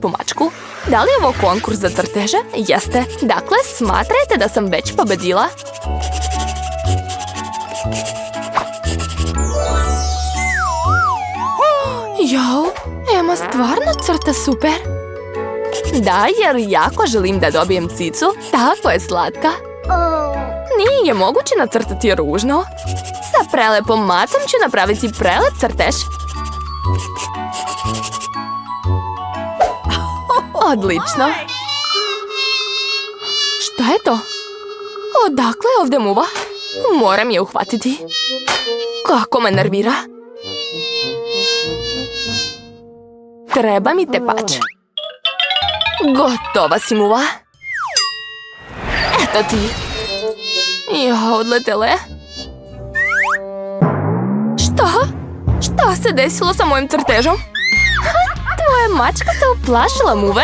po mačku. Da li je ovo konkurs za crteže? Jeste. Dakle, smatrajte da sam već pobedila. Jao, Ema stvarno crta super. Da, jer jako želim da dobijem cicu. Tako je slatka. Nije moguće nacrtati ružno. Sa prelepom macom ću napraviti prelep crtež. Odlično. Šta je to? Odakle je ovdje muva? Moram je uhvatiti. Kako me nervira. Treba mi tepač. Gotova si, muva. Eto ti. Ja, odletele. Šta? Šta se desilo sa mojim crtežom? Tvoja mačka se uplašila, muve.